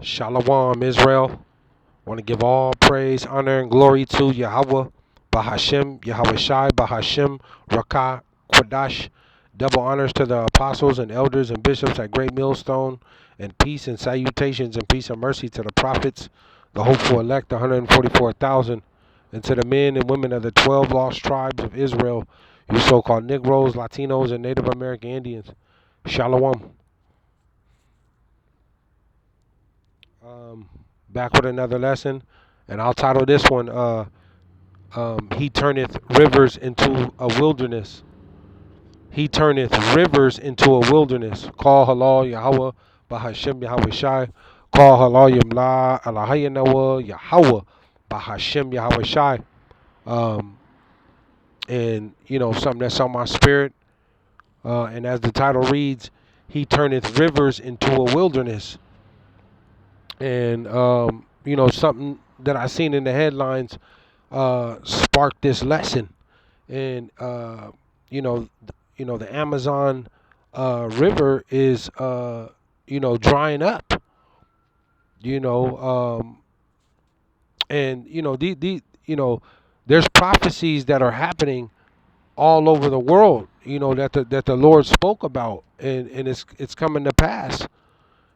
Shalom, Israel. Want to give all praise, honor, and glory to Yahawah, BAHASHAM, YAHAWAHSHI, BAHASHAM, Rakah, Quadash. Double honors to the apostles and elders and bishops at Great Millstone, and peace and salutations and peace and mercy to the prophets, the hopeful elect, the 144,000, and to the men and women of the 12 lost tribes of Israel, you so-called Negroes, Latinos, and Native American Indians. Shalom. Um, Back with another lesson, and I'll title this one, He Turneth Rivers into a Wilderness. He turneth rivers into a wilderness. Call halal Yahawah, BAHASHAM YAHAWAHSHI. Call halal Yamla Alahayanawa Yahawah, BAHASHAM YAHAWAHSHI. And something that's on my spirit. And as the title reads, He turneth rivers into a wilderness. And something that I seen in the headlines sparked this lesson. And the Amazon river is drying up. And there's prophecies that are happening all over the world. That the Lord spoke about, and it's coming to pass.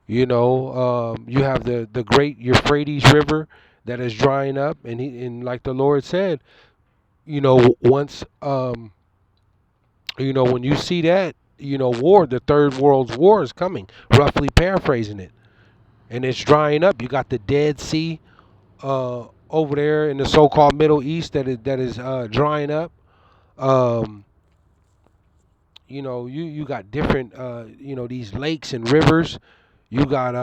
You have the great Euphrates River that is drying up, and like the Lord said, once when you see that, war, the Third World War is coming. Roughly paraphrasing it, and it's drying up. You got the Dead Sea over there in the so-called Middle East that is drying up. You got different these lakes and rivers. You got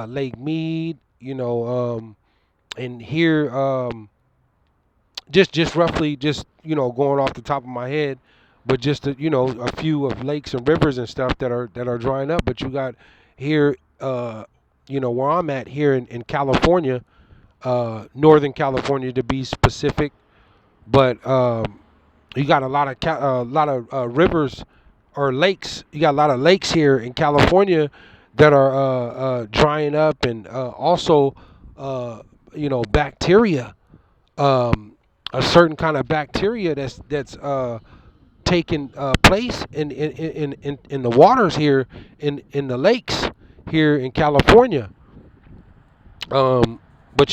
Lake Mead, and here just roughly, going off the top of my head, but just a few of lakes and rivers and stuff that are drying up. But you got here, where I'm at here in California, Northern California to be specific, but you got a lot of rivers or lakes. You got a lot of lakes here in California that are drying up, and also bacteria, a certain kind of bacteria that's taking place in the waters here in the lakes here in California. But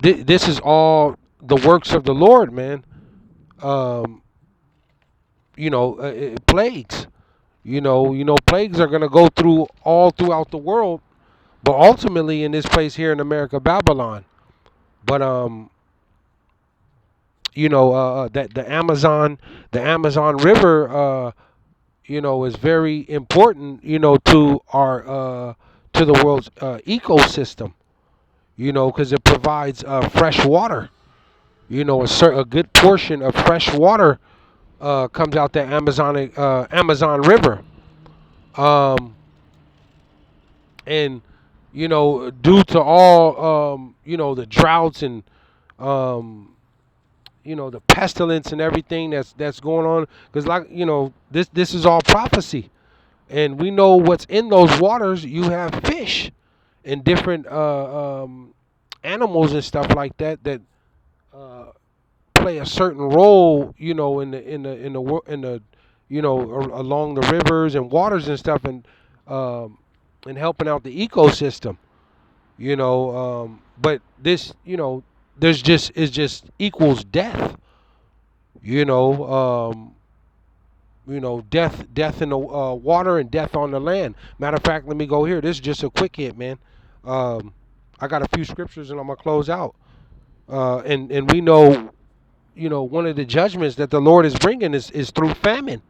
this is all the works of the Lord, man. Plagues. Plagues are gonna go through all throughout the world, but ultimately in this place here in America, Babylon. But that the Amazon River, is very important, to our to the world's ecosystem. Because it provides fresh water. A good portion of fresh water comes out the Amazon River. And due to all the droughts and the pestilence and everything that's going on, because this is all prophecy, and we know what's in those waters. You have fish and different animals and stuff like that uh, play a certain role, along the rivers and waters and stuff, and helping out the ecosystem. But this, there's just is just equals death. Death in the water and death on the land. Matter of fact, let me go here. This is just a quick hit, man. I got a few scriptures and I'm gonna close out. And we know, one of the judgments that the Lord is bringing is through famine.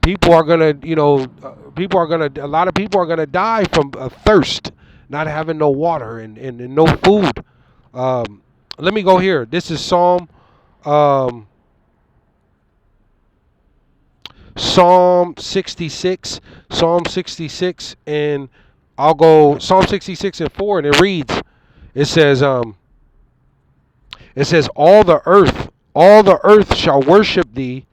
People are gonna, a lot of people are gonna die from thirst, not having no water and no food. Let me go here. This is um, Psalm 66, Psalm 66, and I'll go Psalm 66 and 4, and it reads, it says, all the earth shall worship thee,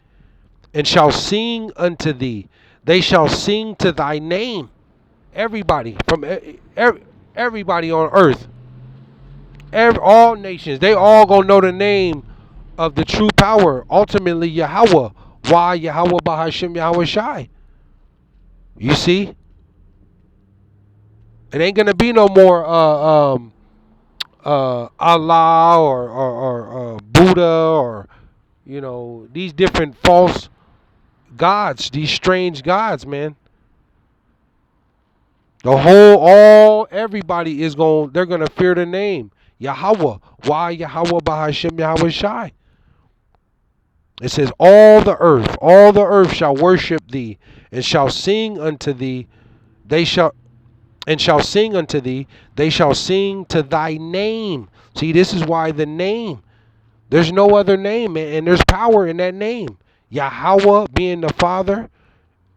and shall sing unto thee. They shall sing to thy name. Everybody from everybody on earth, all nations, they all gonna know the name of the true power. Ultimately, Yahawah. Why Yahawah BAHASHAM YAHAWAHSHI? You see, it ain't gonna be no more Allah or Buddha or these different false gods, these strange gods, man. Everybody they're gonna fear the name Yahawah. Why Yahawah BAHASHAM YAHAWAHSHI? It says, all the earth shall worship thee, and shall sing unto thee. They shall sing unto thee. They shall sing to thy name. See, this is why the name. There's no other name, man, and there's power in that name. Yahawah being the Father,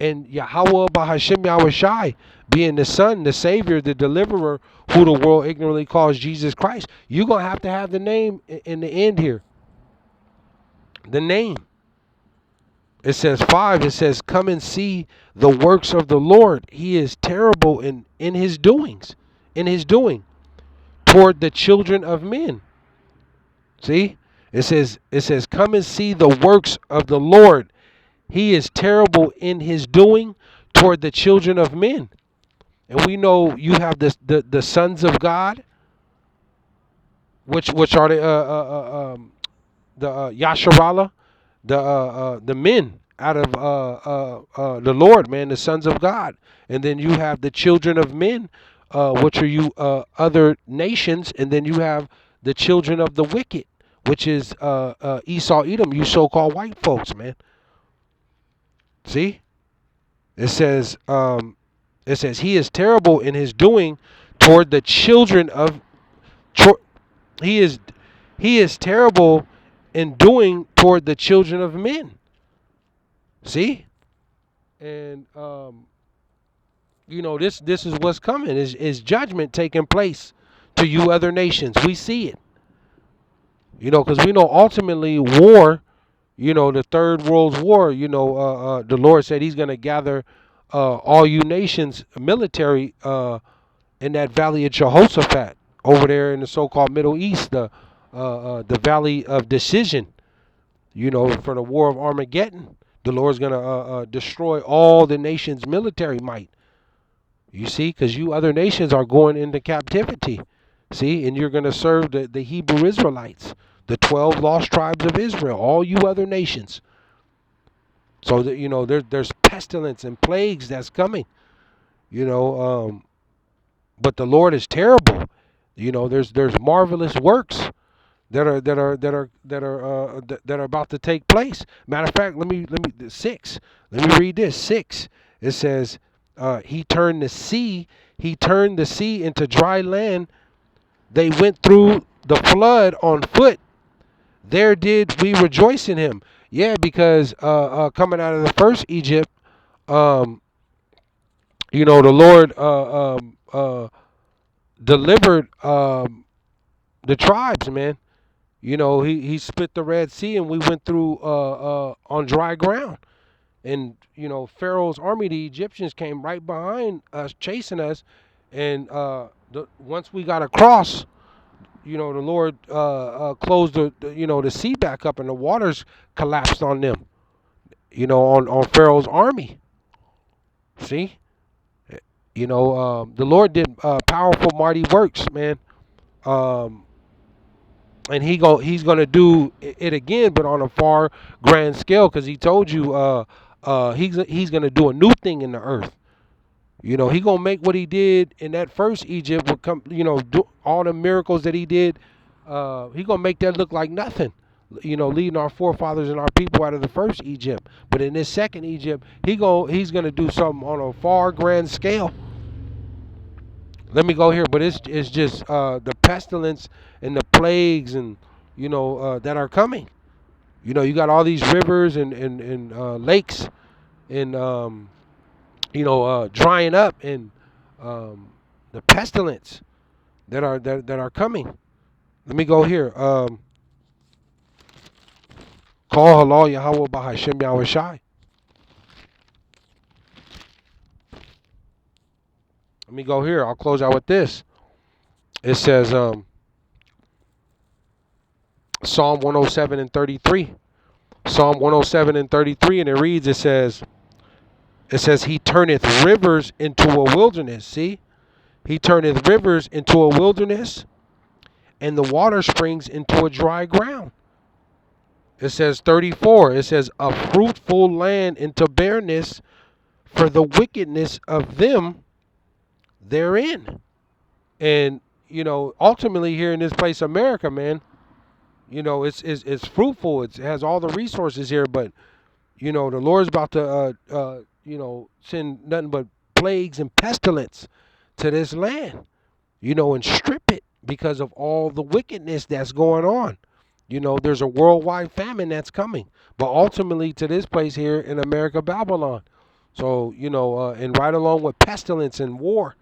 and Yahawah BAHASHAM YAHAWAHSHI being the Son, the Savior, the Deliverer, who the world ignorantly calls Jesus Christ. You're going to have the name in the end here. The name. It says 5, it says, come and see the works of the Lord. He is terrible in his doings, in his doing toward the children of men. See? It says, come and see the works of the Lord. He is terrible in his doing toward the children of men. And we know you have the sons of God, which are the Yasharallah, the men out of the Lord, man, the sons of God. And then you have the children of men, which are you other nations, and then you have the children of the wicked, which is Esau, Edom, you so-called white folks, man. See? It says he is terrible in his doing toward the children of he is terrible in doing toward the children of men. See? And this is what's coming, is judgment taking place to you other nations. We see it. Because we know ultimately war, the third world war, the Lord said he's going to gather all you nations military in that valley of Jehoshaphat over there in the so-called Middle East, the valley of decision, for the war of Armageddon. The Lord's going to destroy all the nations' military might. You see, because you other nations are going into captivity. See, and you're going to serve the Hebrew Israelites, the 12 lost tribes of Israel, all you other nations. So that there's pestilence and plagues that's coming. But the Lord is terrible. There's marvelous works that are about to take place. Matter of fact, let me 6. Let me read this 6. It says, he turned the sea into dry land. They went through the flood on foot. There did we rejoice in him. Yeah, because coming out of the first Egypt, the Lord delivered the tribes, man. He split the Red Sea, and we went through on dry ground. And Pharaoh's army, the Egyptians, came right behind us, chasing us. And once we got across, the Lord closed the sea back up, and the waters collapsed on them. On Pharaoh's army. See, the Lord did powerful, mighty works, man. And he's gonna do it again, but on a far grand scale, because he told you he's gonna do a new thing in the earth. He gonna make what he did in that first Egypt will come. Do all the miracles that he did. He gonna make that look like nothing. Leading our forefathers and our people out of the first Egypt. But in this second Egypt, he's gonna do something on a far grand scale. Let me go here, but it's just the pestilence and the plagues and that are coming. You got all these rivers and lakes and drying up, and the pestilence that are coming. Let me go here. Call halal Yahawah BAHASHAM YAHAWAHSHI. Let me go here. I'll close out with this. It says Psalm 107 and 33. Psalm 107 and 33, and it reads, it says, he turneth rivers into a wilderness. See? He turneth rivers into a wilderness, and the water springs into a dry ground. It says 34, it says, a fruitful land into barrenness for the wickedness of them therein. And, ultimately here in this place, America, man, it's fruitful. It has all the resources here, but, the Lord's about to, send nothing but plagues and pestilence to this land, and strip it because of all the wickedness that's going on. There's a worldwide famine that's coming, but ultimately to this place here in America, Babylon. So, and right along with pestilence and war,